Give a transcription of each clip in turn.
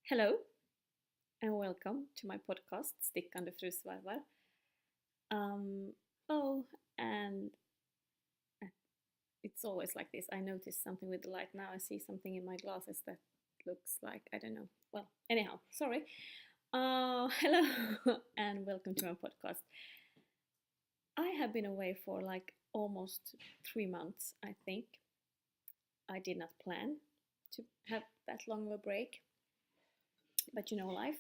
Hello and welcome to my podcast Stickande frusvarvar. Oh, and it's always like this. I noticed something with the light. Now I see something in my glasses that looks like, I don't know. Well, anyhow, sorry. Hello and welcome to my podcast. I have been away for like almost 3 months, I think. I did not plan to have that long of a break. But you know, life,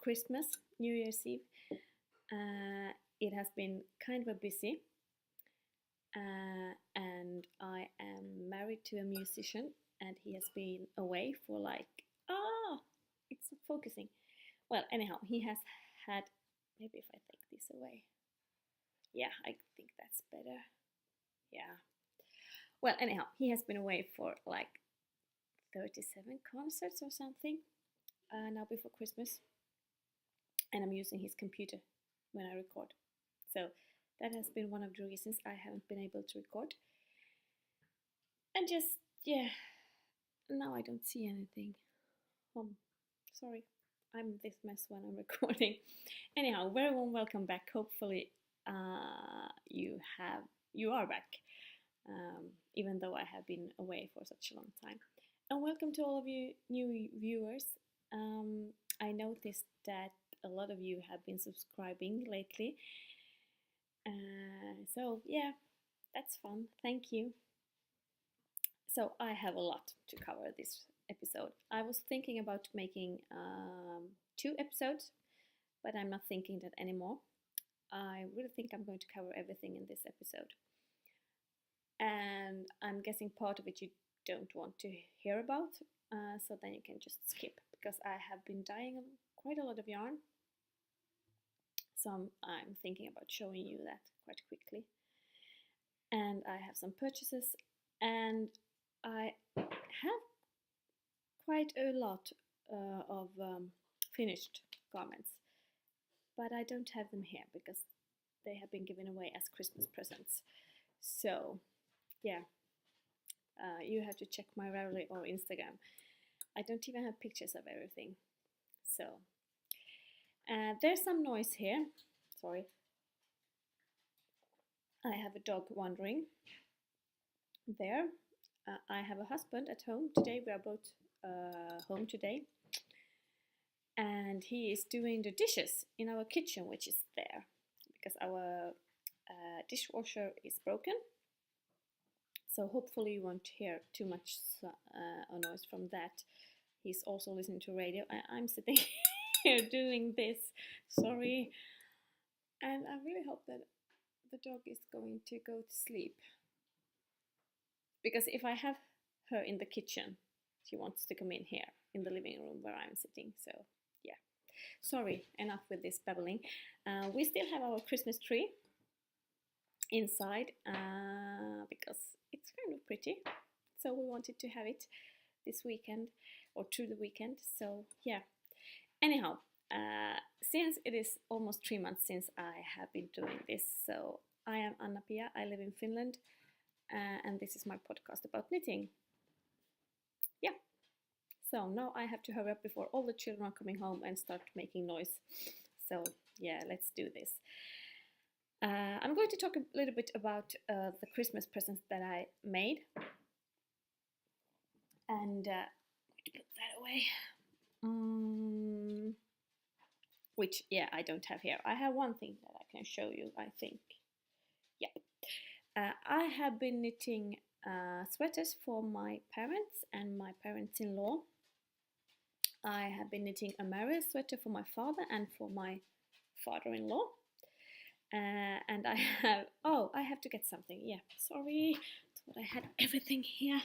Christmas, New Year's Eve, it has been kind of busy. And I am married to a musician, and he has been away for it's not focusing. Well, anyhow, he has had, maybe if I take this away. Yeah, I think that's better. Yeah. Well, anyhow, he has been away for like 37 concerts or something. Now before Christmas, and I'm using his computer when I record. So that has been one of the reasons I haven't been able to record. And just, now I don't see anything. Sorry, I'm this mess when I'm recording. Anyhow, very warm welcome back. Hopefully you are back, even though I have been away for such a long time. And welcome to all of you new viewers. I noticed that a lot of you have been subscribing lately. So yeah, that's fun. Thank you. So I have a lot to cover this episode. I was thinking about making 2 episodes, but I'm not thinking that anymore. I really think I'm going to cover everything in this episode. And I'm guessing part of it you don't want to hear about, so then you can just skip, because I have been dyeing quite a lot of yarn. So I'm thinking about showing you that quite quickly. And I have some purchases, and I have quite a lot of finished garments, but I don't have them here because they have been given away as Christmas presents. So yeah, you have to check my Ravelry or Instagram. I don't even have pictures of everything. So there's some noise here. Sorry. I have a dog wandering there. I have a husband at home today. We are both home today. And he is doing the dishes in our kitchen, which is there, because our dishwasher is broken. So hopefully you won't hear too much noise from that. He's also listening to radio. I'm sitting here doing this. Sorry. And I really hope that the dog is going to go to sleep. Because if I have her in the kitchen, she wants to come in here in the living room where I'm sitting. So yeah. Sorry, enough with this babbling. We still have our Christmas tree inside because it's kind of pretty. So we wanted to have it this weekend or through the weekend. So yeah. Anyhow, since it is almost 3 months since I have been doing this, so I am Anna-Pia, I live in Finland, and this is my podcast about knitting. Yeah, so now I have to hurry up before all the children are coming home and start making noise. So yeah, let's do this. I'm going to talk a little bit about the Christmas presents that I made. And to put that away. Which, yeah, I don't have here. I have one thing that I can show you, I think. Yeah. I have been knitting sweaters for my parents and my parents-in-law. I have been knitting a Marius sweater for my father and for my father-in-law. And I have to get something. Yeah, sorry. I thought I had everything here.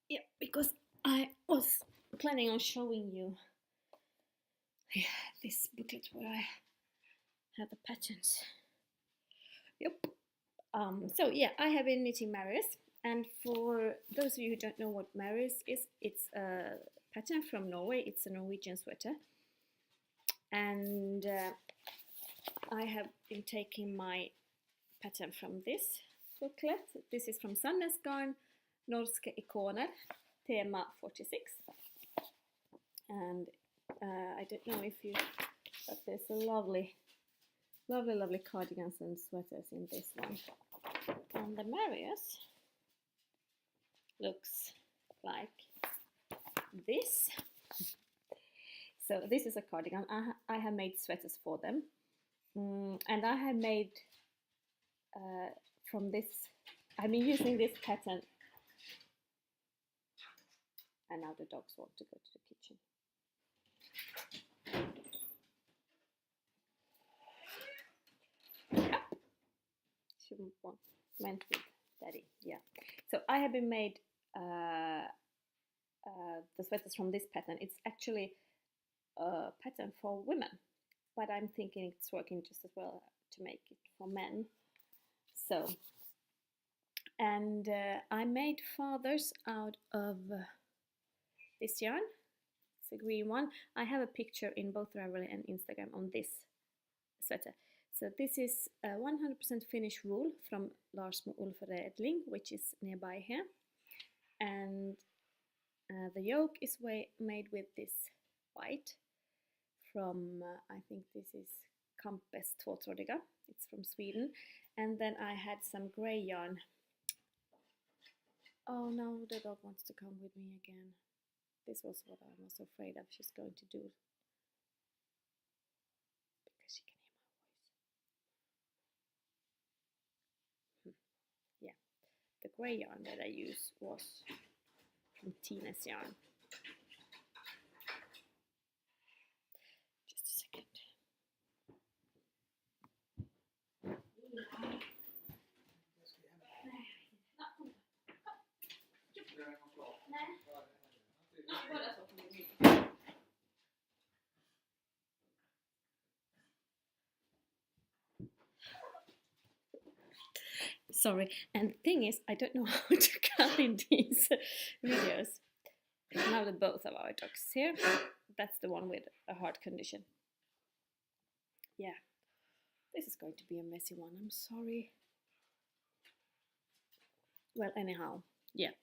Yeah, because I was planning on showing you this booklet where I have the patterns. Yep. So yeah, I have been knitting Marius, and for those of you who don't know what Marius is, it's a pattern from Norway. It's a Norwegian sweater, and I have been taking my pattern from this booklet. This is from Sandnes garn, Norske ikoner, tema 46. And I don't know if you, but there's a lovely cardigans and sweaters in this one. And the Marius looks like this. So this is a cardigan. I have made sweaters for them, and I have made from this. I've been using this pattern, and now the dogs want to go to the kitchen. She went with Daddy. Yeah. So I have been made the sweaters from this pattern. It's actually a pattern for women, but I'm thinking it's working just as well to make it for men. So, and I made fathers out of this yarn. It's a green one. I have a picture in both Ravelry and Instagram on this sweater. So this is 100% Finnish wool from Larsmo Ullförädling, which is nearby here. And the yoke is made with this white from, I think this is Campes Tvåtrådiga. It's from Sweden. And then I had some grey yarn. Oh no, the dog wants to come with me again. This was what I was afraid of she's going to do. Because she can hear my voice. Yeah, the grey yarn that I used was from Tina's yarn. Just a second. Sorry, and the thing is, I don't know how to cut in these videos. Now the both of our dogs here. That's the one with a heart condition. Yeah, this is going to be a messy one. I'm sorry. Well, anyhow, yeah,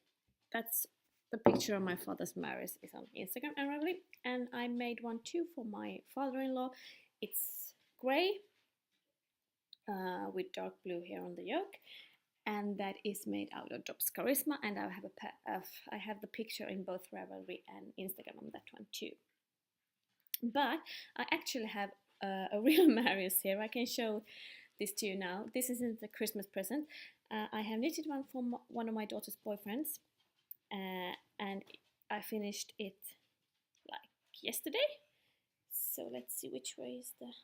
that's the picture of my father's Marius is on Instagram and Ravelry, and I made one too for my father-in-law. It's grey with dark blue here on the yoke, and that is made out of Drops Charisma, and I have the picture in both Ravelry and Instagram on that one too. But I actually have a real Marius here. I can show this to you now. This isn't a Christmas present. I have knitted one for one of my daughter's boyfriends, and I finished it like yesterday. So let's see which way is the...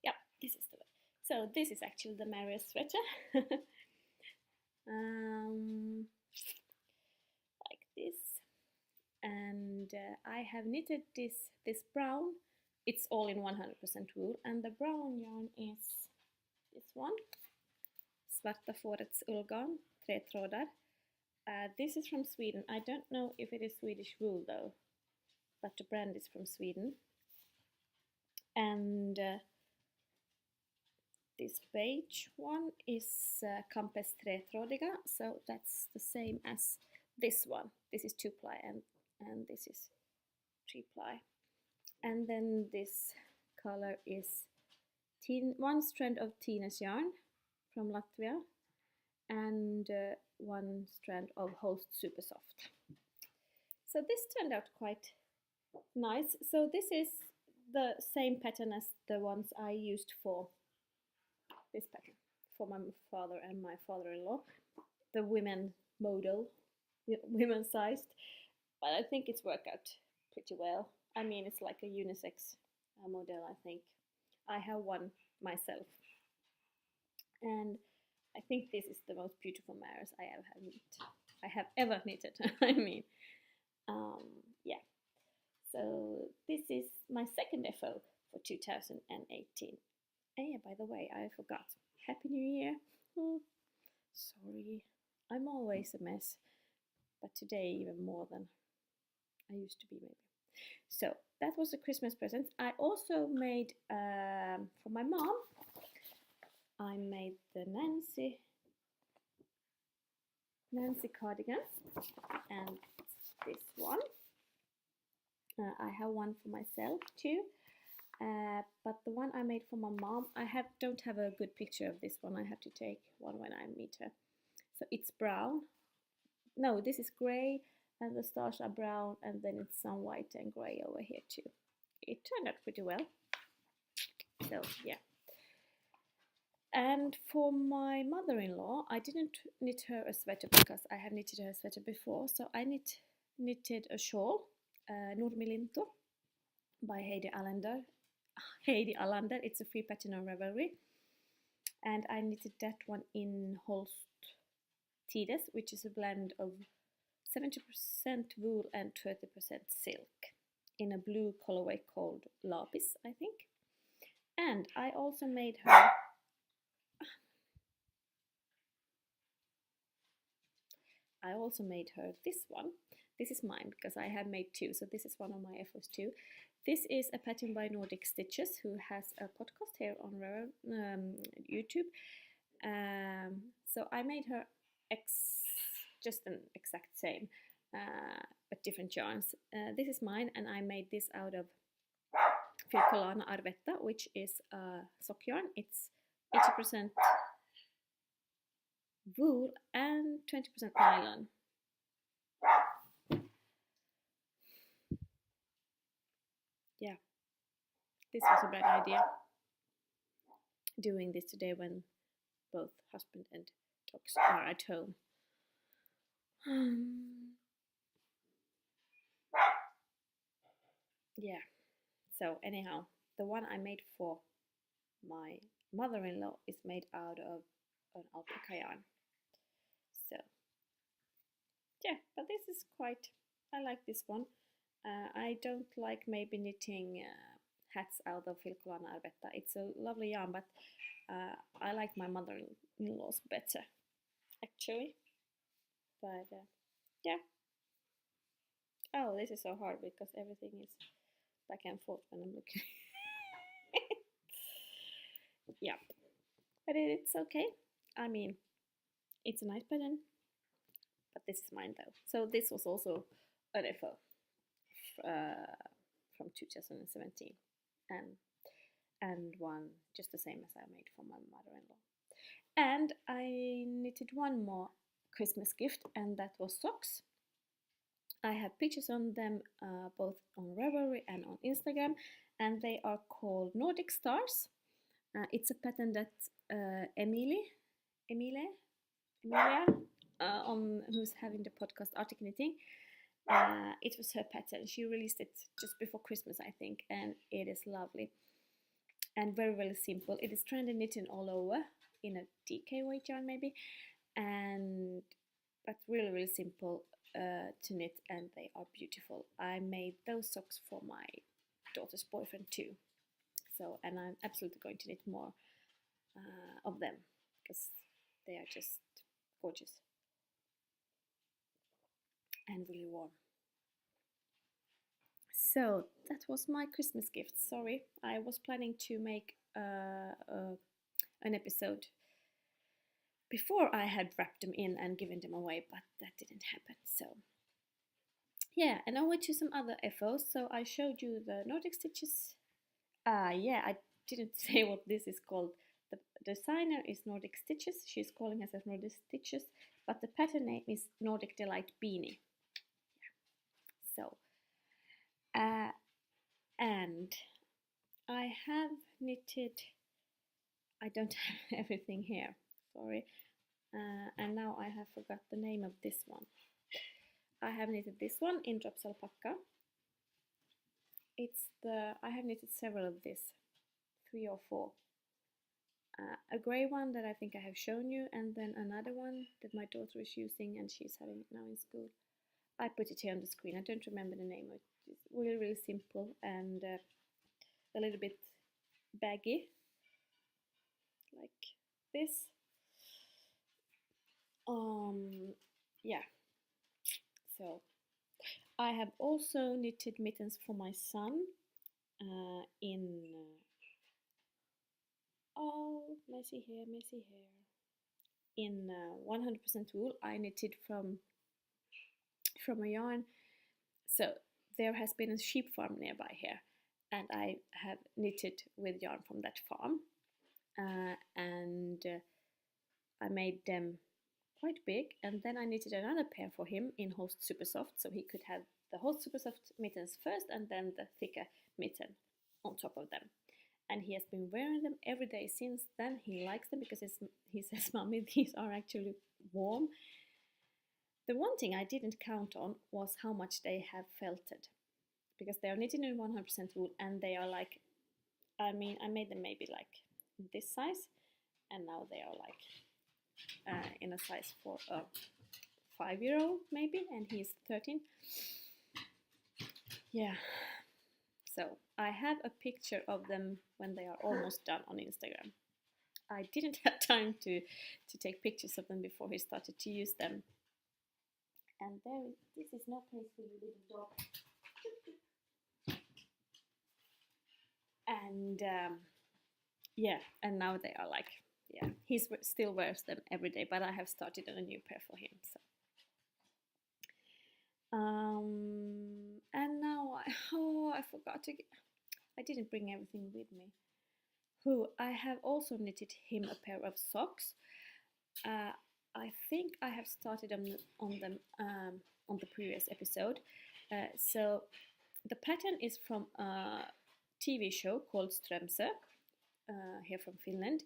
Yeah, this is the way. So this is actually the Marius sweater. Like this. And I have knitted this brown. It's all in 100% wool, and the brown yarn is this one, Svarta fårets ullgarn, 3 trådar. This is from Sweden. I don't know if it is Swedish wool though, but the brand is from Sweden. And this beige one is Campes Trådiga, so that's the same as this one. This is 2-ply and this is 3-ply. And then this color is one strand of Tina's yarn from Latvia and one strand of Host Super Soft. So this turned out quite nice. So this is the same pattern as the ones I used for this pattern for my father and my father-in-law, the women model, women sized, but I think it's worked out pretty well. I mean, it's like a unisex model, I think. I have one myself, and I think this is the most beautiful Marius I have ever knitted. I mean, yeah. So this is my second FO for 2018. And yeah, by the way, I forgot. Happy New Year. Sorry, I'm always a mess, but today even more than I used to be maybe. So that was the Christmas present. I also made for my mom. I made the Nancy cardigan, and this one. I have one for myself too, but the one I made for my mom, don't have a good picture of this one. I have to take one when I meet her. So it's brown. No, this is grey, and the stars are brown, and then it's some white and grey over here too. It turned out pretty well. So yeah. And for my mother-in-law, I didn't knit her a sweater because I have knitted her a sweater before. So I knitted a shawl, Nordic by Heidi Allander. It's a free pattern on Ravelry. And I knitted that one in Holst Stiches, which is a blend of 70% wool and 30% silk in a blue colorway called Lapis, I think. And I also made her this one. This is mine because I have made two, so this is one of my efforts too. This is a pattern by Nordic Stitches, who has a podcast here on YouTube. So I made her just an exact same, but different yarns. This is mine, and I made this out of Filcolana arvetta, which is sock yarn. It's 80% wool and 20% nylon. Yeah, this was a bad idea, doing this today when both husband and dogs are at home. Yeah, so anyhow, the one I made for my mother-in-law is made out of an alpaca yarn. So yeah, but this is I like this one. I don't like maybe knitting hats out of Filcolana arvetta. It's a lovely yarn, but I like my mother-in-law's better, actually. But yeah. Oh, this is so hard because everything is back and forth when I'm looking. Yeah, but it's okay. I mean, it's a nice pattern, but this is mine though. So this was also an FO from 2017, and one just the same as I made for my mother-in-law. And I knitted one more Christmas gift, and that was socks. I have pictures on them both on Ravelry and on Instagram, and they are called Nordic Stars. It's a pattern that Emilia, who's having the podcast Artic Knitting, it was her pattern. She released it just before Christmas, I think, and it is lovely and very, very simple. It is stranded knitting all over in a DK weight yarn maybe, but really, really simple to knit, and they are beautiful. I made those socks for my daughter's boyfriend too. So, and I'm absolutely going to knit more of them because they are just gorgeous and really warm. So that was my Christmas gift. Sorry, I was planning to make an episode before I had wrapped them in and given them away, but that didn't happen. So yeah, and I went to some other FOs. So I showed you the Nordic Stitches. Yeah, I didn't say what this is called. The designer is Nordic Stitches. She's calling herself Nordic Stitches, but the pattern name is Nordic Delight Beanie. Yeah. So, and I have knitted. I don't have everything here. Sorry. And now I have forgot the name of this one. I have knitted this one in Drops Alpaca. I have knitted several of this, 3 or 4. A grey one that I think I have shown you, and then another one that my daughter is using and she's having it now in school. I put it here on the screen. I don't remember the name of it. It's really, really simple and a little bit baggy, like this. Yeah. So I have also knitted mittens for my son in oh, messy hair, in 100% wool. I knitted from a yarn. So there has been a sheep farm nearby here, and I have knitted with yarn from that farm, and I made them quite big, and then I knitted another pair for him in Host Super Soft, so he could have the Host Super Soft mittens first and then the thicker mitten on top of them. And he has been wearing them every day since then. He likes them because he says, "Mommy, these are actually warm." The one thing I didn't count on was how much they have felted, because they are knitted in 100% wool, and they are like, I mean, I made them maybe like this size, and now they are like in a size for a 5-year-old maybe, and he's 13. Yeah, so I have a picture of them when they are almost done on Instagram. I didn't have time to take pictures of them before he started to use them. And there, this is no place for your little dog. And yeah, and now they are like, yeah, he still wears them every day, but I have started on a new pair for him. So, and now I forgot to. I didn't bring everything with me. I have also knitted him a pair of socks. I think I have started on them on the previous episode. So the pattern is from a TV show called Strömsö, here from Finland,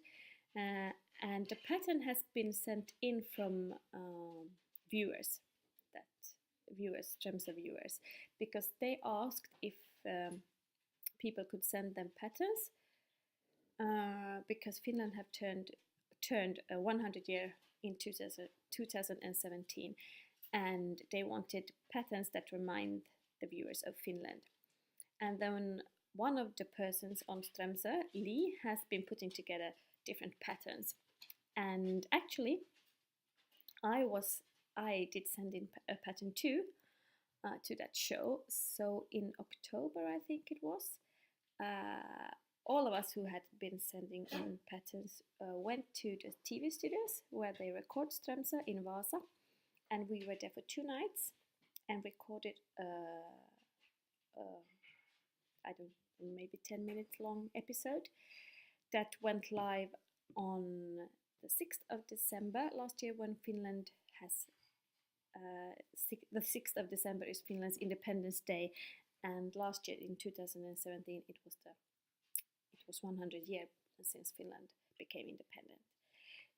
and the pattern has been sent in from viewers, Strömsö viewers, because they asked if people could send them patterns, because Finland have turned 100 year in 2017, and they wanted patterns that remind the viewers of Finland. And then one of the persons on Strömsö, Lee, has been putting together different patterns. And actually, I did send in a pattern too to that show. So in October, I think it was, all of us who had been sending in patterns went to the TV studios where they record Strömsö in Vasa, and we were there for 2 nights and recorded I don't know, maybe 10 minutes long episode that went live on the 6th of December last year, when Finland has the 6th of December is Finland's Independence Day, and last year in 2017 it was 100 years since Finland became independent.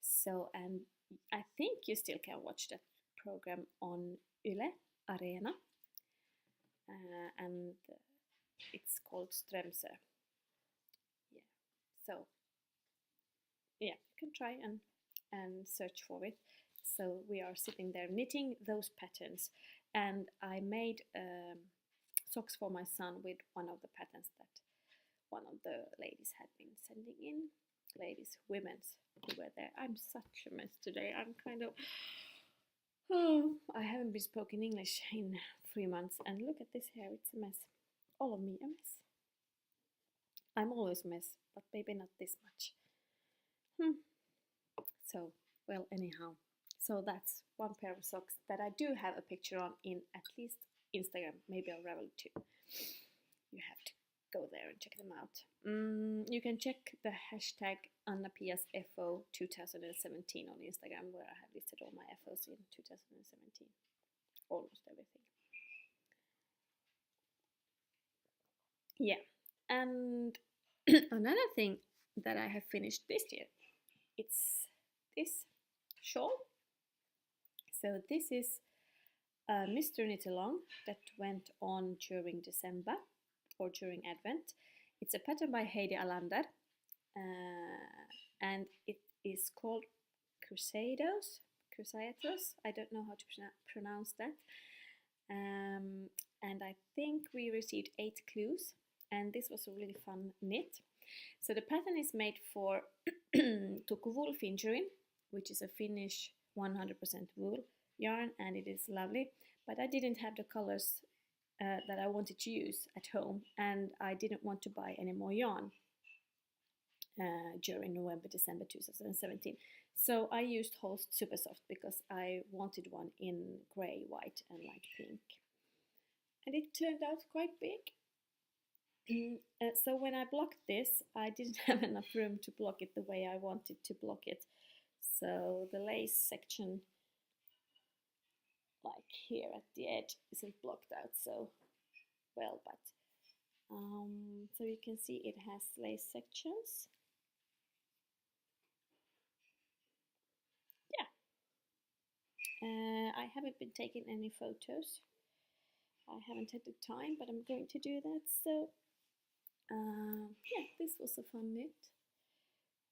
So, and I think you still can watch that program on Yle Arena, and it's called Strömsö. Yeah, so yeah, you can try and search for it. So we are sitting there knitting those patterns, and I made socks for my son with one of the patterns that one of the ladies had been sending in. Women's who were there. I'm such a mess today. I'm kind of, I haven't been spoken English in 3 months, and look at this hair, it's a mess. All of me a mess. I'm always a mess, but maybe not this much. So, well, anyhow. So that's one pair of socks that I do have a picture on in at least Instagram, maybe on Ravelry too. You have to go there and check them out. You can check the hashtag AnnaPiasFO 2017 on Instagram, where I have listed all my FOs in 2017. Almost everything. Yeah, and another thing that I have finished this year, it's this shawl. So this is a Mr. Knit Along that went on during December or during Advent. It's a pattern by Heidi Alander, and it is called Crusados. I don't know how to pronounce that. And I think we received 8 clues, and this was a really fun knit. So the pattern is made for Tukkuwool Fingerin, which is a Finnish 100% wool yarn, and it is lovely. But I didn't have the colors that I wanted to use at home, and I didn't want to buy any more yarn during November, December 2017. So I used Holst Super Soft because I wanted one in grey, white and light pink. And it turned out quite big. So when I blocked this, I didn't have enough room to block it the way I wanted to block it. So the lace section, like here at the edge, isn't blocked out so well, but so you can see it has lace sections. Yeah, I haven't been taking any photos. I haven't had the time, but I'm going to do that. So yeah, this was a fun knit.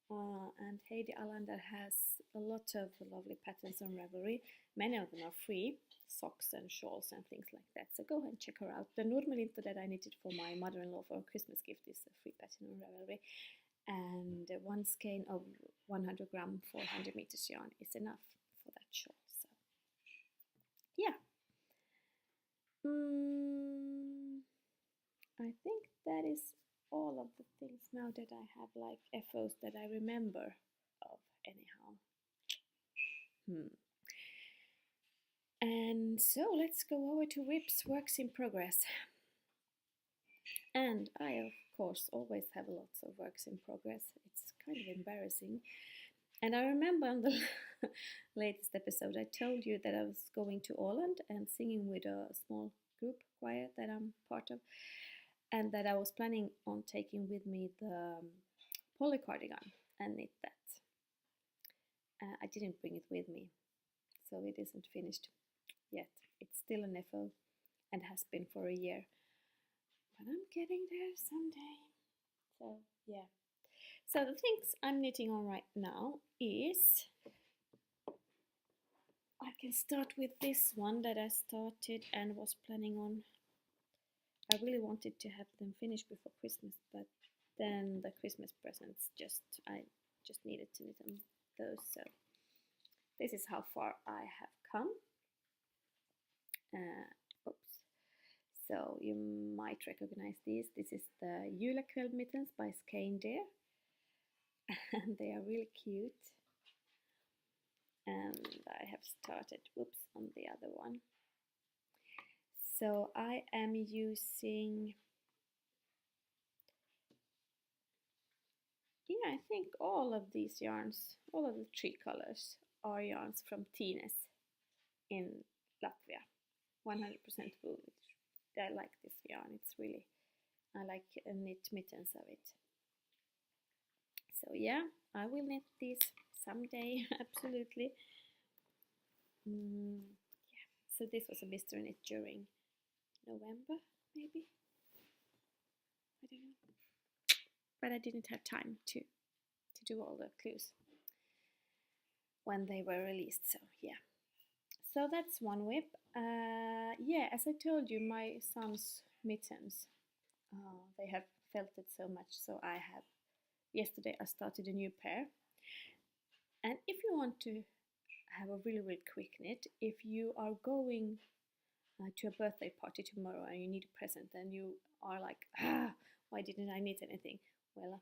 And Heidi Allander has a lot of lovely patterns on Ravelry. Many of them are free, socks and shawls and things like that. So go ahead and check her out. The normal-linter that I knitted for my mother-in-law for a Christmas gift is a free pattern on Ravelry. And one skein of 100 gram 400 meters yarn is enough for that shawl. So yeah. I think that is all of the things now that I have like FOs that I remember of anyhow. And so let's go over to WIP's works in progress. And I of course always have lots of works in progress. It's kind of embarrassing. And I remember on the latest episode I told you that I was going to Åland and singing with a small group choir that I'm part of, and that I was planning on taking with me the poly cardigan and knit that. I didn't bring it with me, so it isn't finished yet. It's still an FO and has been for a year, but I'm getting there someday. So yeah. So the things I'm knitting on right now is, I can start with this one that I started and was planning on. I really wanted to have them finished before Christmas, but then the Christmas presents I just needed to knit those. So this is how far I have come. Oops. So you might recognize these. This is the julekveld mittens by Stickande. And they are really cute. And I have started, on the other one. So I am using, I think all of these yarns, all of the 3 colors are yarns from Sandnes in Latvia. 100% wool. I like this yarn. It's really, I like knit mittens of it. So yeah, I will knit these someday, absolutely. Yeah. So this was a mystery knit during November, maybe. I don't know. But I didn't have time to do all the clues when they were released. So yeah. So that's one WIP. Yeah, as I told you, my son's mittens, they have felted so much, so yesterday I started a new pair. And if you want to have a really, really quick knit, if you are going to a birthday party tomorrow and you need a present and you are like, why didn't I knit anything? Well,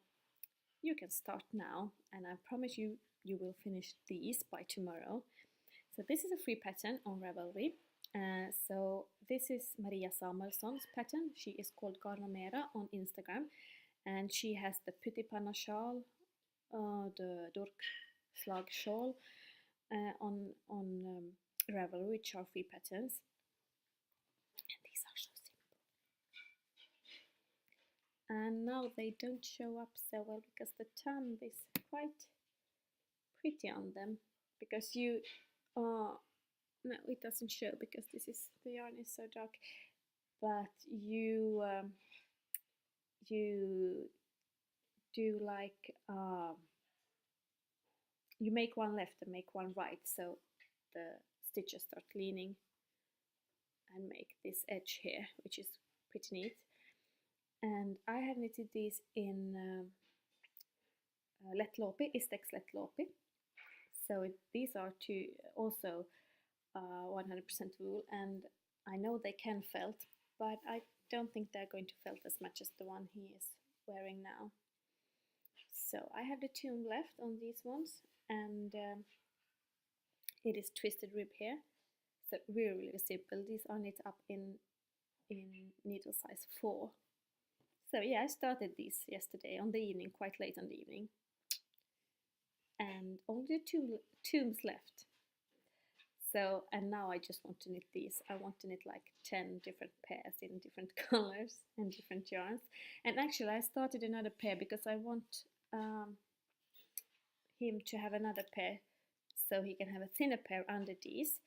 you can start now, and I promise you, you will finish these by tomorrow. So this is a free pattern on Ravelry. So this is Maria Samuelsson's pattern. She is called Garnamera on Instagram, and she has the Pyttipanna shawl, the Dork Slag shawl on Ravelry, which are free patterns. And these are so simple. And now they don't show up so well because the thumb is quite pretty on them, because no, it doesn't show because the yarn is so dark, but you do like you make one left and make one right, so the stitches start leaning and make this edge here, which is pretty neat. And I have knitted these in Lättlåpi, Istex Lättlåpi. So these are also 100% wool, and I know they can felt, but I don't think they're going to felt as much as the one he is wearing now. So I have the tune left on these ones, and it is twisted rib hair, so really, really simple. These are knit up in needle size 4. So yeah, I started these yesterday on the evening, quite late on the evening, and only 2 tunes left. So, and now I just want to knit these. I want to knit like 10 different pairs in different colors and different yarns. And actually I started another pair because I want him to have another pair so he can have a thinner pair under these.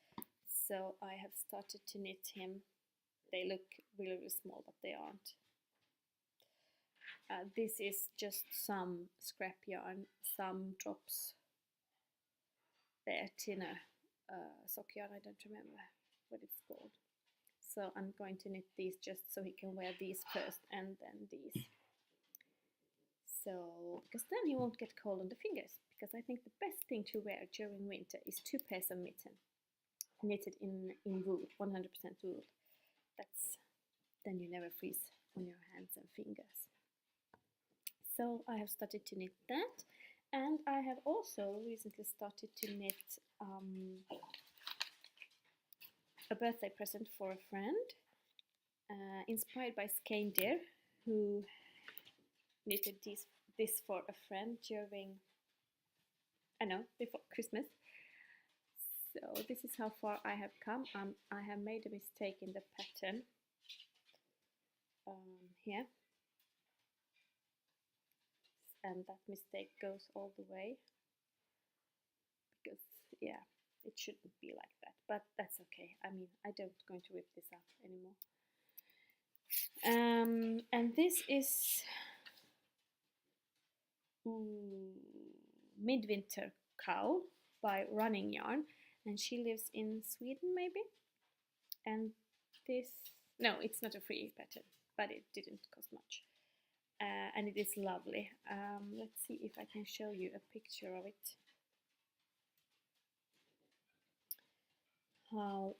So I have started to knit him. They look really, really small, but they aren't. This is just some scrap yarn, some drops there, thinner sock yarn, I don't remember what it's called. So I'm going to knit these just so he can wear these first and then these. So, because then he won't get cold on the fingers, because I think the best thing to wear during winter is 2 pairs of mitten, knitted in wool, 100% wool. Then you never freeze on your hands and fingers. So I have started to knit that, and I have also recently started to knit a birthday present for a friend, inspired by Stickande, who knitted this for a friend during, before Christmas. So this is how far I have come. I have made a mistake in the pattern here, and that mistake goes all the way, because yeah, it shouldn't be like that, but that's okay. I mean, I don't going to rip this up anymore. And this is Midwinter Cow by runningyarn, and she lives in Sweden maybe. And this, no, it's not a free pattern, but it didn't cost much, and it is lovely. Let's see if I can show you a picture of it, how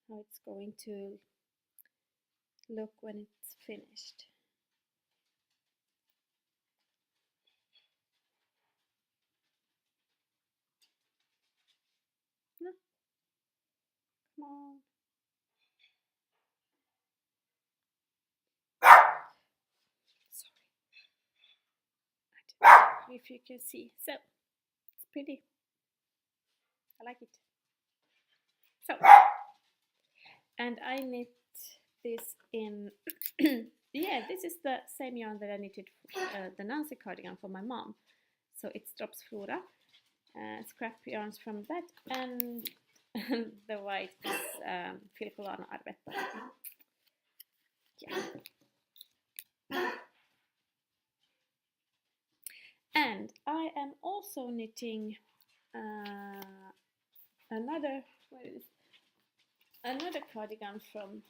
it's going to look when it's finished. No, come on. Sorry, I don't know if you can see. So it's pretty. I like it. So, and I knit this in yeah, this is the same yarn that I knitted the Nancy cardigan for my mom. So it's drops flora, scrap yarns from that, and the white is Filcolana arbetta. Yeah. And I am also knitting another cardigan from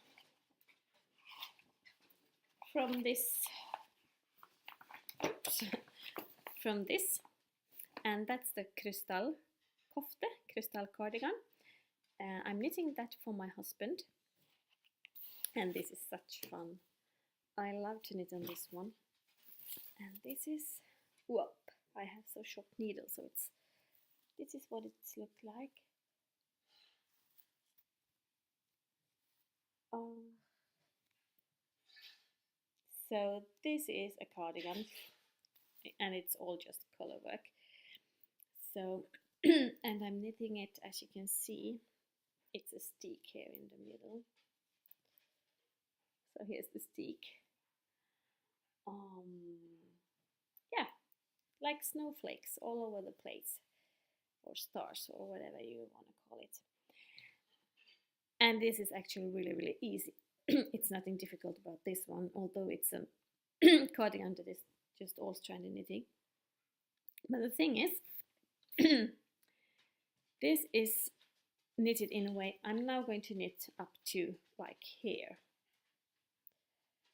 this, and that's the krystall cardigan. I'm knitting that for my husband, and this is such fun. I love to knit on this one. And this is, whoop, I have so short needles, so this is what it's looked like. So this is a cardigan, and it's all just color work. So, and I'm knitting it, as you can see, it's a stick here in the middle. So here's the stick. Yeah, like snowflakes all over the place, or stars, or whatever you want to call it. And this is actually really, really easy. It's nothing difficult about this one, although it's a cardigan that is just all stranded knitting. But the thing is, this is knitted in a way. I'm now going to knit up to like here.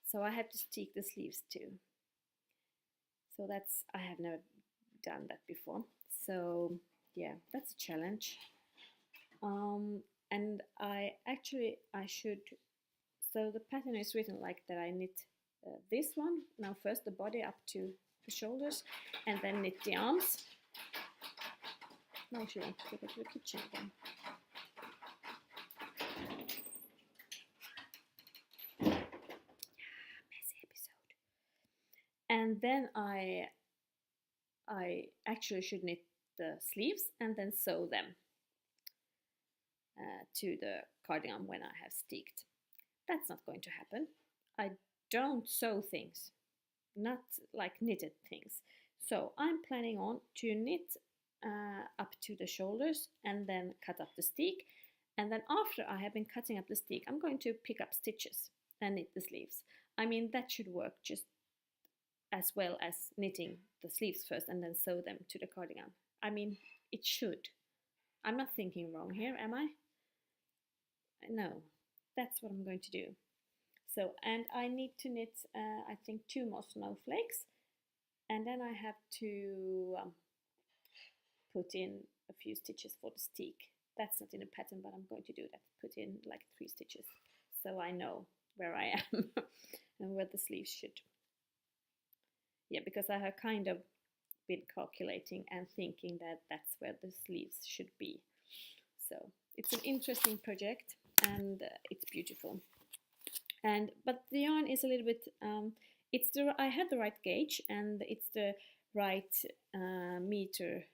So I have to stick the sleeves too. So I have never done that before. So yeah, that's a challenge. And I should, so the pattern is written like that. I knit this one, now first the body up to the shoulders, and then knit the arms. Now she wants to go to the kitchen again. Messy episode. And then I actually should knit the sleeves and then sew them to the cardigan when I have sticked. That's not going to happen. I don't sew things, not like knitted things. So I'm planning on to knit up to the shoulders and then cut up the stick. And then after I have been cutting up the stick, I'm going to pick up stitches and knit the sleeves. I mean, that should work just as well as knitting the sleeves first and then sew them to the cardigan. I mean, it should. I'm not thinking wrong here, am I? No, that's what I'm going to do. So, and I need to knit, I think, 2 more snowflakes. And then I have to put in a few stitches for the stick. That's not in a pattern, but I'm going to do that. Put in like 3 stitches so I know where I am and where the sleeves should. Yeah, because I have kind of been calculating and thinking that that's where the sleeves should be. So it's an interesting project and it's beautiful. But the yarn is a little bit, I had the right gauge and it's the right meter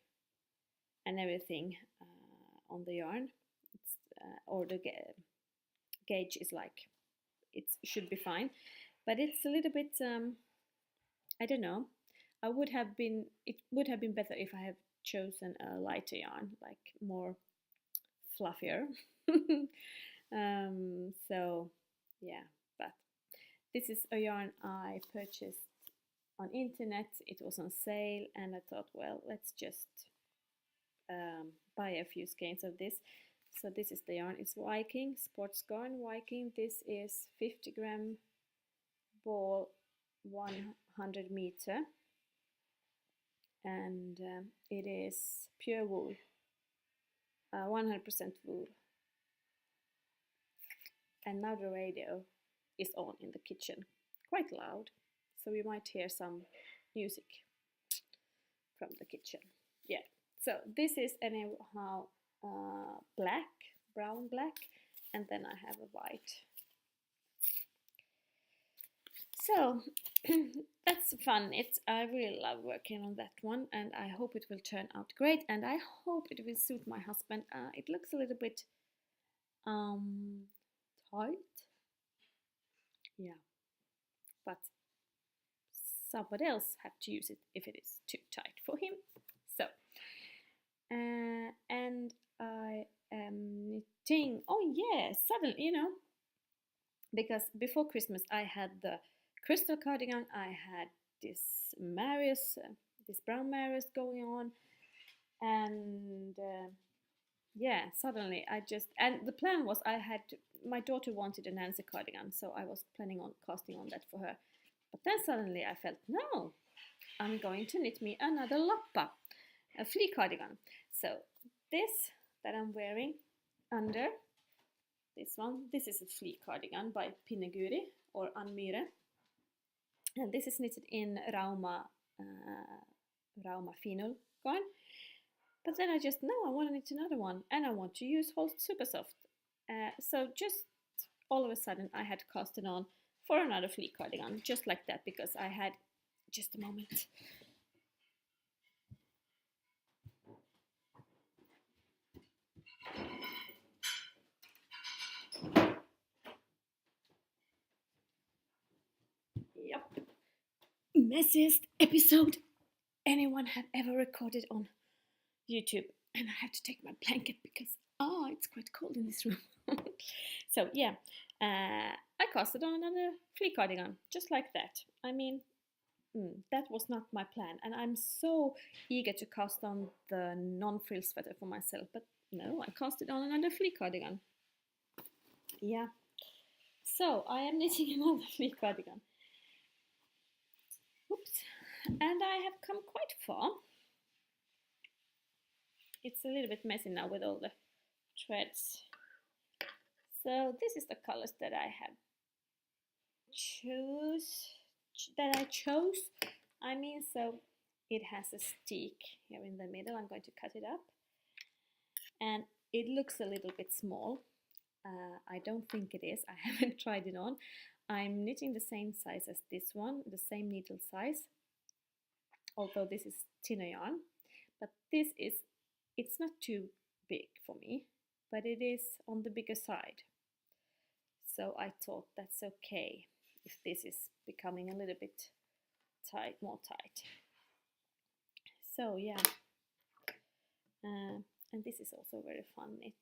and everything on the yarn. Or the gauge is like, it should be fine. But it's a little bit, I don't know. It would have been better if I have chosen a lighter yarn, like more fluffier. So yeah, but this is a yarn I purchased on internet. It was on sale and I thought, well, let's just buy a few skeins of this. So this is the yarn. It's Viking sports garn Viking. This is 50 gram ball, 100 meter, and it is pure wool, 100% wool. And now the radio is on in the kitchen, quite loud, so we might hear some music from the kitchen. Yeah, so this is anyhow black, brown black, and then I have a white. So that's fun. I really love working on that one, and I hope it will turn out great, and I hope it will suit my husband. It looks a little bit tight, yeah, but somebody else have to use it if it is too tight for him. So and I am knitting. Oh yeah, suddenly, because before Christmas I had the krystall cardigan, I had this this brown Marius going on, and yeah, suddenly and the plan was my daughter wanted a Nancy cardigan, so I was planning on casting on that for her. But then suddenly I felt, no, I'm going to knit me another loppa, a flea cardigan. So this that I'm wearing under this one, this is a flea cardigan by Pinneguri or Anmyre. And this is knitted in Rauma Finul garn. But then I want to knit another one, and I want to use Holst Super Soft. So just all of a sudden I had cast it on for another flea cardigan, just like that, because I had, just a moment. Yep. Messiest episode anyone have ever recorded on YouTube. And I have to take my blanket because it's quite cold in this room. So yeah, I casted on another flea cardigan, just like that. I mean, that was not my plan, and I'm so eager to cast on the non-frill sweater for myself, but no, I casted on another flea cardigan. Yeah, so I am knitting another flea cardigan. Oops, and I have come quite far. It's a little bit messy now with all the threads. So this is the colors that I have chose. I mean, so it has a stick here in the middle. I'm going to cut it up, and it looks a little bit small. I don't think it is. I haven't tried it on. I'm knitting the same size as this one, the same needle size, although this is thinner yarn. But this is, it's not too big for me, but it is on the bigger side. So I thought that's okay if this is becoming a little bit tight, more tight. So yeah, and this is also very fun knit,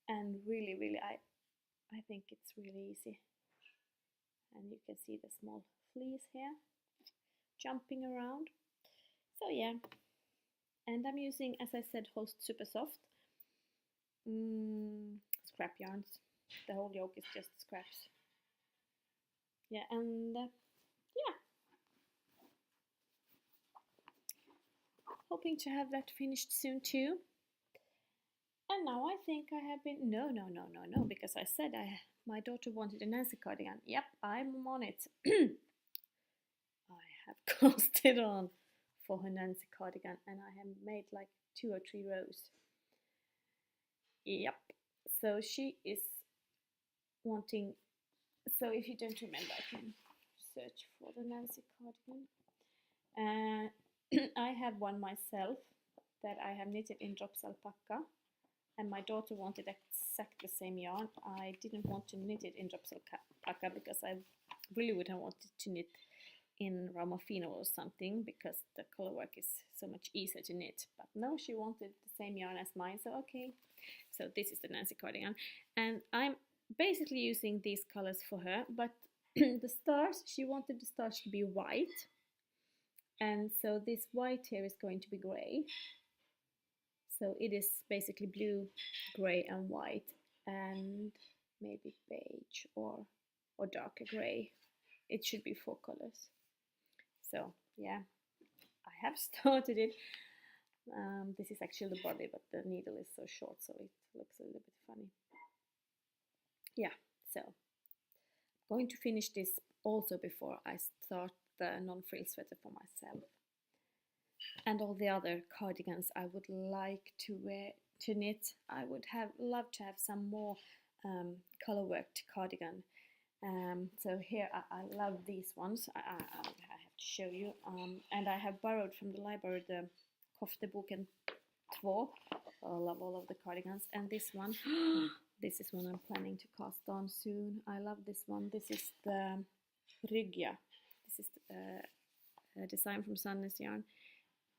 and really I think it's really easy. And you can see the small fleas here jumping around. So yeah, and I'm using, as I said, Host Super Soft scrap yarns. The whole yoke is just scraps. Yeah, and yeah, hoping to have that finished soon too. And now I think I have been, no, because I said my daughter wanted a Nancy cardigan. Yep, I'm on it. I have cast it on for her Nancy cardigan, and I have made like 2 or 3 rows. Yep, so she is wanting, so if you don't remember, I can search for the Nancy cardigan. I have one myself that I have knitted in drops alpaca, and my daughter wanted exactly the same yarn. I didn't want to knit it in drops alpaca because I really would have wanted to knit in Ramafino or something, because the color work is so much easier to knit. But no, she wanted the same yarn as mine, so okay. So this is the Nancy cardigan, and I'm basically using these colors for her, but the stars, she wanted the stars to be white, and so this white here is going to be grey. So it is basically blue, grey and white, and maybe beige or darker grey. It should be 4 colors. So yeah, I have started it. This is actually the body, but the needle is so short, so it looks a little bit funny. Yeah, so I'm going to finish this also before I start the non-frill sweater for myself. And all the other cardigans I would like to knit. I would have loved to have some more color worked cardigan. So here I love these ones. I have to show you. And I have borrowed from the library the Kofteboken 2. I love all of the cardigans. And this one, this is one I'm planning to cast on soon. I love this one. This is the Rygga. This is a design from Sandnes yarn.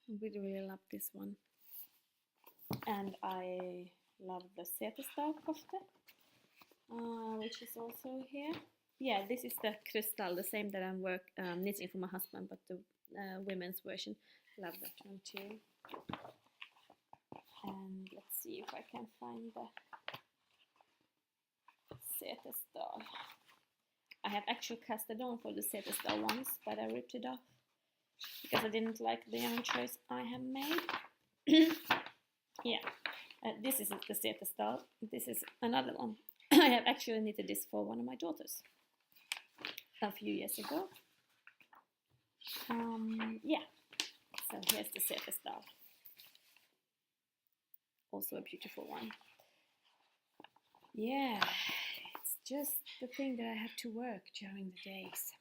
I really love this one. And I love the Zetterstall kofte, which is also here. Yeah, this is the krystall, the same that I'm knitting for my husband, but the women's version. Love that one too. And let's see if I can find the Zetterstall. I have actually cast it on for the Zetterstall once, but I ripped it off because I didn't like the yarn choice I have made. Yeah, this is the Zetterstall. This is another one. I have actually knitted this for one of my daughters a few years ago. Yeah, so here's the Zetterstall. Also a beautiful one. Yeah, it's just the thing that I have to work during the days.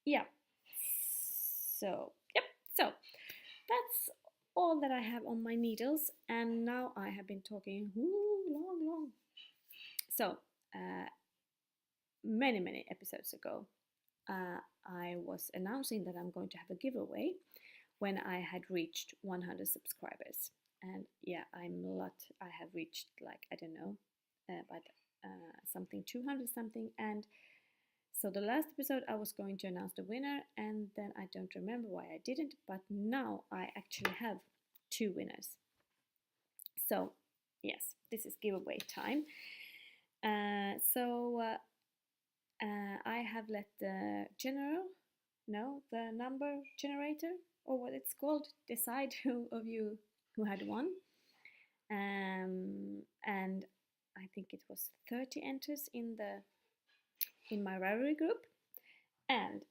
Yeah, so, yep, so that's all that I have on my needles, and now I have been talking long. So, many episodes ago, I was announcing that I'm going to have a giveaway when I had reached 100 subscribers. And yeah, I have reached, like, I don't know, but something 200 something. And so the last episode I was going to announce the winner, and then I don't remember why I didn't, but now I actually have 2 winners. So yes, this is giveaway time. I have let the the number generator, or what it's called, decide who of you who had won. and I think it was 30 enters in my ravelry group. And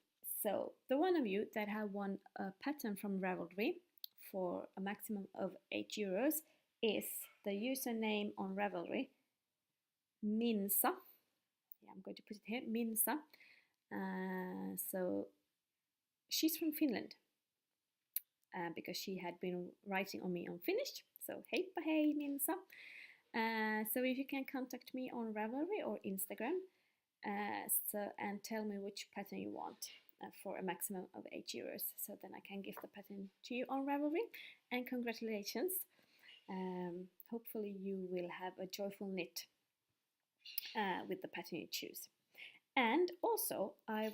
so the one of you that have won a pattern from Ravelry for a maximum of €8 is the username on Ravelry, minsa. Yeah, I'm going to put it here, minsa. So she's from Finland, because she had been writing on me on Finnish. So heippa hei minsa. So if you can contact me on Ravelry or Instagram, and tell me which pattern you want for a maximum of €8, so then I can give the pattern to you on Ravelry. And congratulations! Hopefully you will have a joyful knit with the pattern you choose. And also I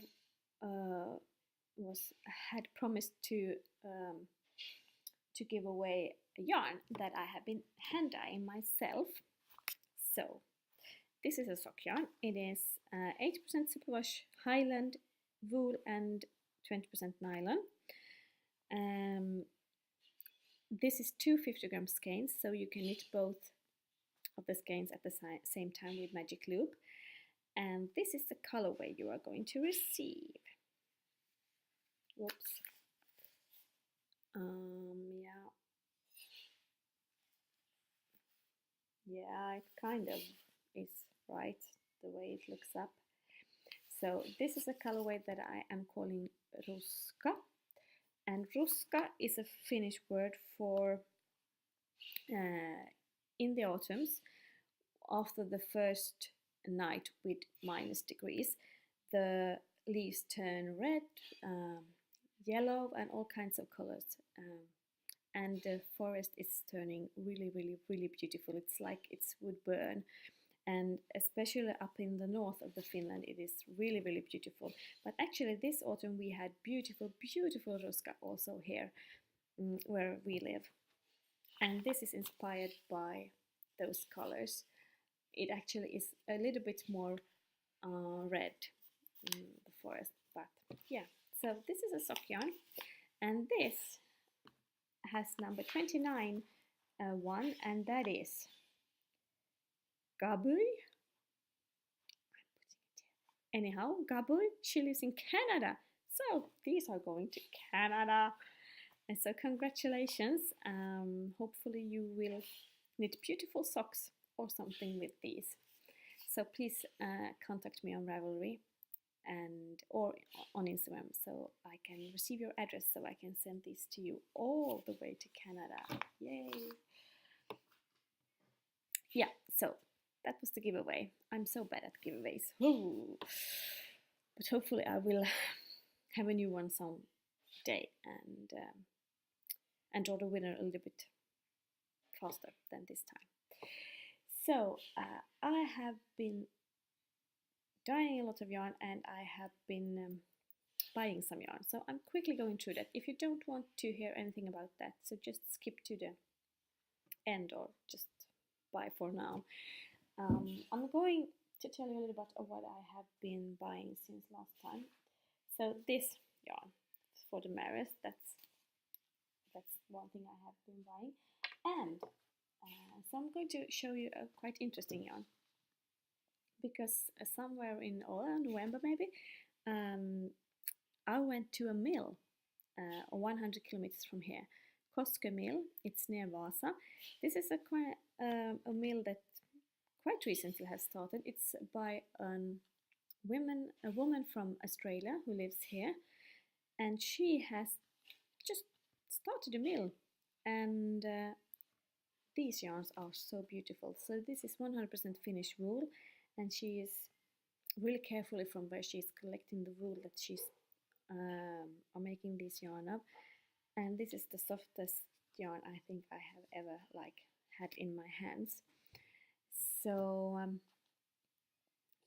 had promised to give away a yarn that I have been hand dyeing myself. So this is a sock yarn. It is 80% superwash Highland wool and 20% nylon. This is two 50-gram skeins, so you can knit both of the skeins at the same time with magic loop. And this is the colorway you are going to receive. Whoops. Yeah, it kind of is right the way it looks up. So this is a colorway that I am calling ruska, and ruska is a Finnish word for in the autumns, after the first night with -degrees, the leaves turn red, yellow, and all kinds of colors. And the forest is turning really, really, really beautiful. It's like it would burn. And especially up in the north of the Finland, it is really, really beautiful. But actually this autumn we had beautiful, beautiful ruska also here where we live. And this is inspired by those colors. It actually is a little bit more red in the forest, but yeah. So this is a sock yarn, and this has number 29 one, and that is Gabu. Anyhow, Gabu, she lives in Canada, so these are going to Canada. And so congratulations. Hopefully you will knit beautiful socks or something with these. So please contact me on Ravelry or on Instagram, so I can receive your address, so I can send these to you all the way to Canada. Yay! Yeah, so that was the giveaway. I'm so bad at giveaways. Ooh. But hopefully I will have a new one someday and draw the winner a little bit faster than this time. So I have been dyeing a lot of yarn, and I have been buying some yarn. So I'm quickly going through that. If you don't want to hear anything about that, so just skip to the end or just buy for now. I'm going to tell you a little bit of what I have been buying since last time. So this yarn for the Marius, that's one thing I have been buying. And so I'm going to show you a quite interesting yarn, because somewhere in November maybe, I went to a mill 100 kilometers from here, Koske mill. It's near Vasa. This is a mill that quite recently has started. It's by a woman from Australia who lives here, and she has just started a mill, and these yarns are so beautiful. So this is 100% Finnish wool, and she is really carefully from where she's collecting the wool that she's are making this yarn of. And this is the softest yarn I think I have ever had in my hands. So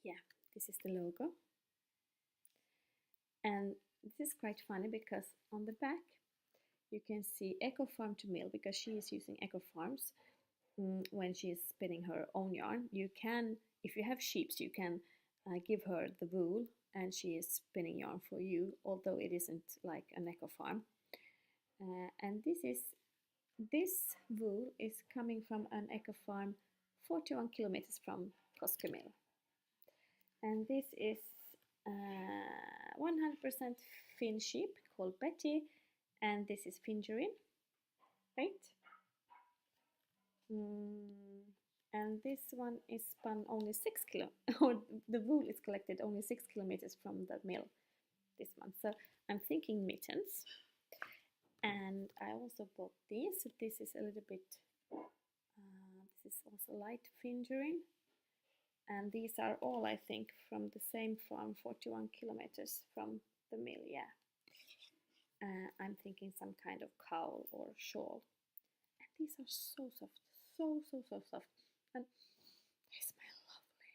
yeah, this is the logo, and this is quite funny because on the back you can see Eco Farm to Mill, because she is using Eco Farms when she is spinning her own yarn. You can, if you have sheep, you can give her the wool and she is spinning yarn for you, although it isn't like an Eco Farm. And this is this wool is coming from an eco farm 41 kilometers from Koskemill. And this is 100% Finn sheep called Betty, and this is Fingerine, right? And this one is spun only 6 kilo, or the wool is collected only 6 kilometers from the mill this month. So I'm thinking mittens. And I also bought these. So this is a little bit, this is also light Fingerine. And these are all, I think, from the same farm, 41 kilometers from the mill, yeah. I'm thinking some kind of cowl or shawl. And these are so soft, so soft. And they smell lovely.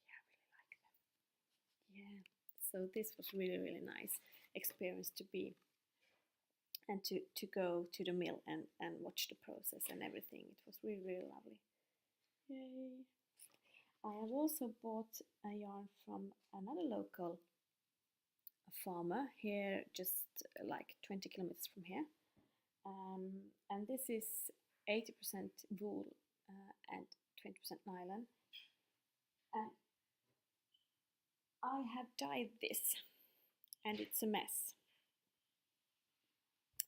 Yeah, I really like them. Yeah, so this was really nice experience to be, and to go to the mill and watch the process and everything. It was really lovely. Yay. I have also bought a yarn from another local farmer here, just like 20 kilometers from here. And this is 80% wool and 20% nylon. And I have dyed this, and it's a mess.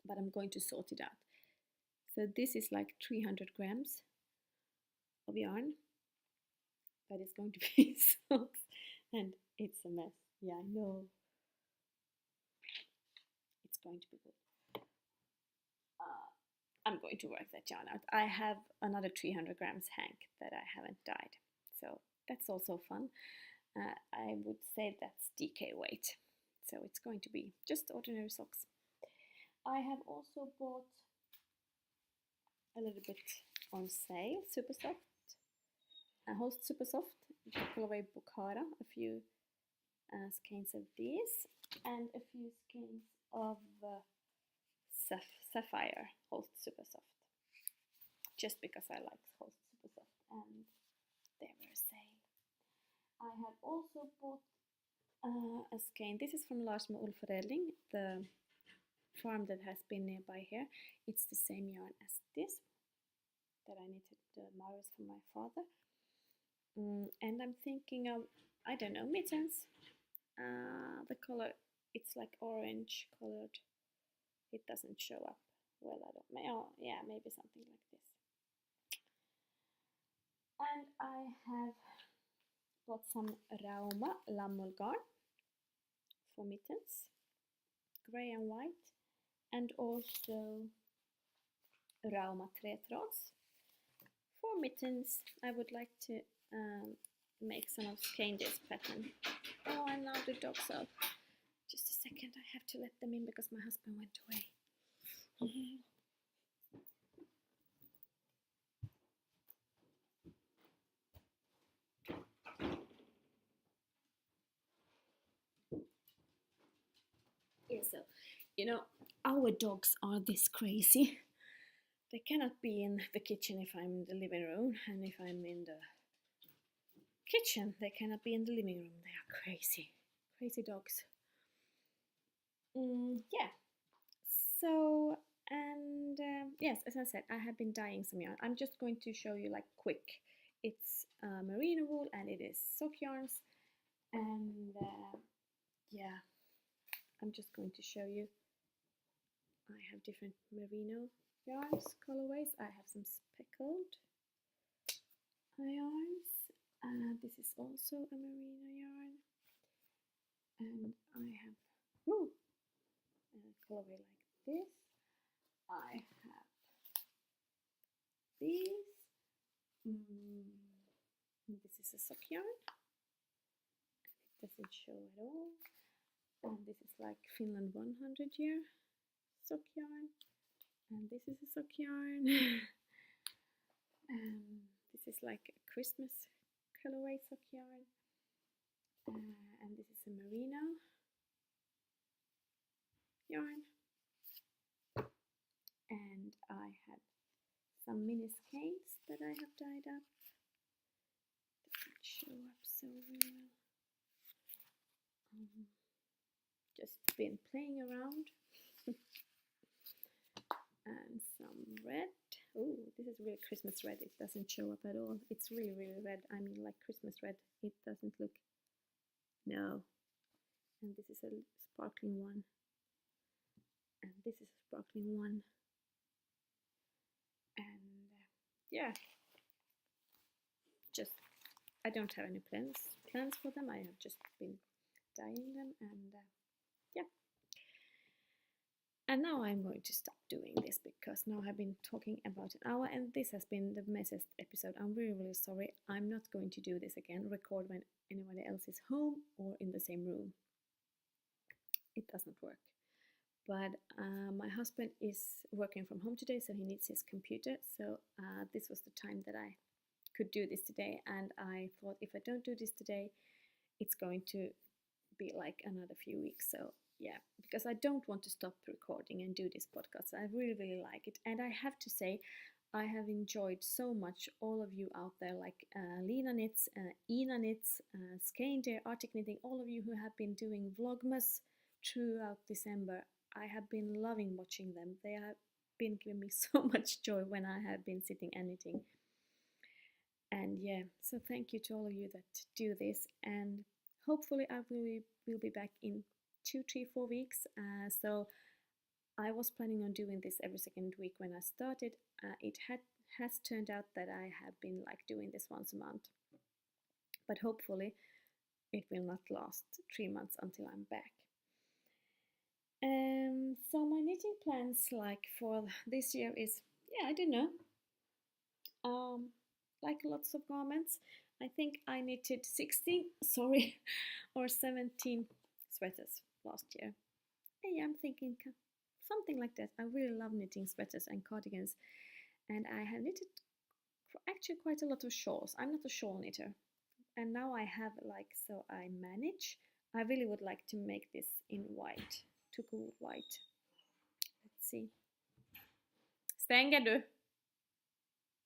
But I'm going to sort it out. So this is like 300 grams of yarn that is going to be soaked, and it's a mess. Yeah, I know. It's going to be good. I'm going to work that yarn out. I have another 300 grams hank that I haven't dyed, so that's also fun. I would say that's DK weight, so it's going to be just ordinary socks. I have also bought a little bit on sale, super soft, Host super soft, the colorway Bukhara, a few skeins of these, and a few skeins of Sapphire Host super soft, just because I like Host super soft and they were a sale. I have also bought a skein. This is from Lars med Ullforedling, the farm that has been nearby here. It's the same yarn as this that I knitted the Marius for my father. And I'm thinking of, I don't know, mittens. The color, it's like orange colored. It doesn't show up well. I don't know. Oh, yeah, maybe something like this. And I have got some Rauma Lammull garn for mittens, grey and white, and also Rauma Tretråds for mittens. I would like to make some of Stickande pattern. Oh, and now the dogs are. Just a second, I have to let them in because my husband went away. Yeah, so, you know, our dogs are this crazy. They cannot be in the kitchen if I'm in the living room, and if I'm in the kitchen, they cannot be in the living room. They are crazy dogs. Yeah. So, and yes, as I said, I have been dyeing some yarn. I'm just going to show you like quick. It's merino wool and it is sock yarns, and yeah, I'm just going to show you. I have different merino yarns, colorways. I have some speckled yarns. This is also a merino yarn, and I have a colorway like this. I have these. This is a sock yarn. It doesn't show at all. And this is like Finland 100 year sock yarn. And this is a sock yarn. This is like a Christmas colorway sock yarn. And this is a merino yarn. And I have some mini skeins that I have dyed up. Doesn't show up so well. Just been playing around. And some red. Oh, this is really Christmas red. It doesn't show up at all. It's really, really red. I mean, like Christmas red. It doesn't look. No. And this is a sparkling one. And this is a sparkling one. And yeah, just I don't have any plans for them. I have just been dyeing them, and yeah. And now I'm going to stop doing this because now I've been talking about an hour, and this has been the messiest episode. I'm really, really sorry. I'm not going to do this again, record when anybody else is home or in the same room. It doesn't work. But my husband is working from home today, so he needs his computer. So this was the time that I could do this today, and I thought if I don't do this today, it's going to be like another few weeks. So yeah, because I don't want to stop recording and do this podcast. I really, really like it, and I have to say, I have enjoyed so much all of you out there, like Lena Knits, Ina Knits, Stickande, Artic Knitting, all of you who have been doing Vlogmas throughout December. I have been loving watching them. They have been giving me so much joy when I have been sitting and knitting. And yeah, so thank you to all of you that do this. And hopefully I will be back in 2, 3, 4 weeks. So I was planning on doing this every second week when I started. It has turned out that I have been like doing this once a month. But hopefully it will not last 3 months until I'm back. So my knitting plans like for this year is, yeah, I don't know, like lots of garments. I think I knitted 16, sorry, or 17 sweaters last year. Yeah, I'm thinking something like that. I really love knitting sweaters and cardigans, and I have knitted actually quite a lot of shawls. I'm not a shawl knitter, and now I have like, so I manage. I really would like to make this in white, to go white. Let's see. Stänger du?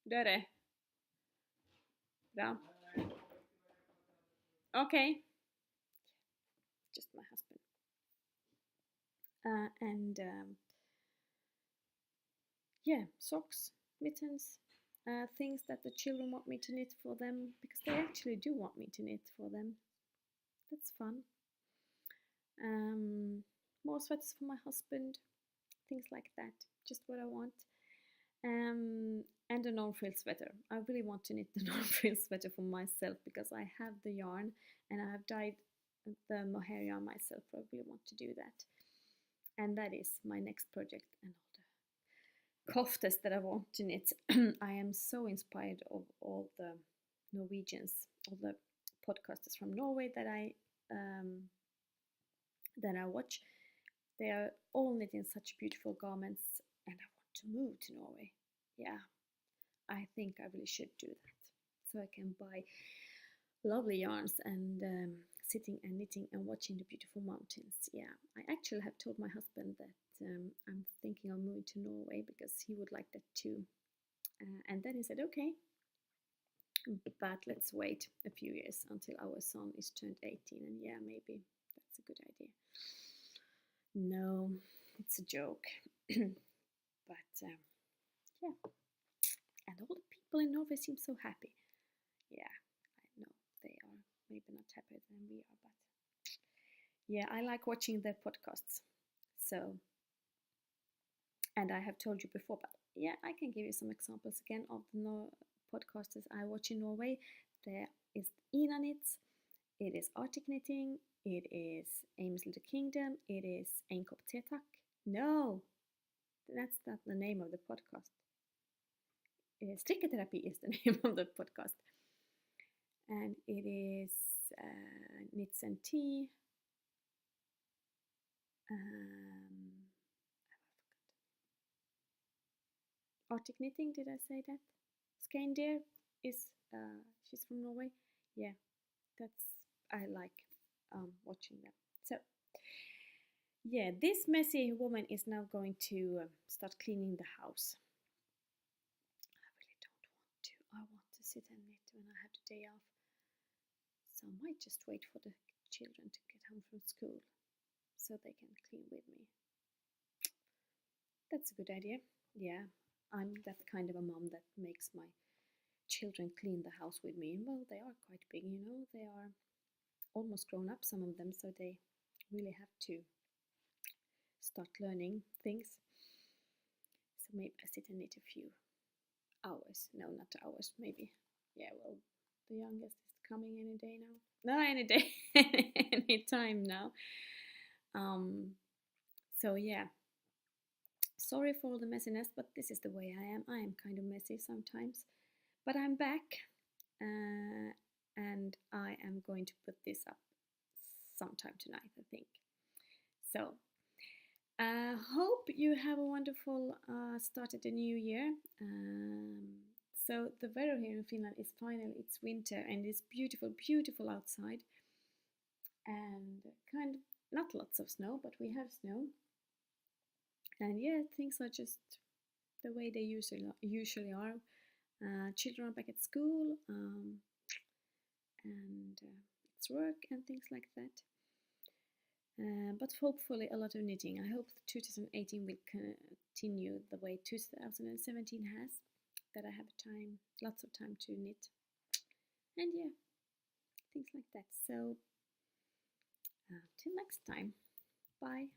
Dörre? Bra. Okay. Just my husband. And yeah, socks, mittens, things that the children want me to knit for them, because they actually do want me to knit for them. That's fun. More sweaters for my husband, things like that. Just what I want. And a non-frill sweater. I really want to knit the non-frill sweater for myself because I have the yarn and I have dyed the mohair yarn myself. I really want to do that. And that is my next project, and all the koftas that I want to knit. I am so inspired of all the Norwegians, all the podcasters from Norway that I watch. They are all knitting such beautiful garments, and I want to move to Norway. Yeah, I think I really should do that, so I can buy lovely yarns and sitting and knitting and watching the beautiful mountains. Yeah, I actually have told my husband that I'm thinking of moving to Norway because he would like that too. And then he said, okay, but let's wait a few years until our son is turned 18, and yeah, maybe that's a good idea. No, it's a joke. But yeah, and all the people in Norway seem so happy. Yeah, I know they are maybe not happier than we are, but yeah, I like watching their podcasts. So, and I have told you before, but yeah, I can give you some examples again of the podcasters I watch in Norway. There is Ina Knits, it is Artic Knitting, it is Amy's Little Kingdom, it is enkla. No, that's not the name of the podcast. Strikketerapi is the name of the podcast. And it is Knits and Tea. Artic Knitting, did I say that? Stickande is, she's from Norway. Yeah, I like watching them. So, yeah, this messy woman is now going to start cleaning the house. I really don't want to. I want to sit and knit when I have the day off. So I might just wait for the children to get home from school so they can clean with me. That's a good idea. Yeah, I'm that kind of a mom that makes my children clean the house with me. Well, they are quite big, you know, they are almost grown up, some of them, so they really have to start learning things. So maybe I sit and knit a few hours. No, not hours, maybe. Yeah, well, the youngest is coming any day now. No, any day, any time now. So yeah, sorry for all the messiness, but this is the way I am. I am kind of messy sometimes. But I'm back, and I am going to put this up sometime tonight, I think. So, hope you have a wonderful start of the new year. So the weather here in Finland is finally, it's winter and it's beautiful, beautiful outside. And kind of, not lots of snow, but we have snow. And yeah, things are just the way they usually are. Children are back at school, and it's work and things like that. But hopefully a lot of knitting. I hope 2018 will continue the way 2017 has. That I have time, lots of time to knit. And yeah, things like that. So till next time. Bye.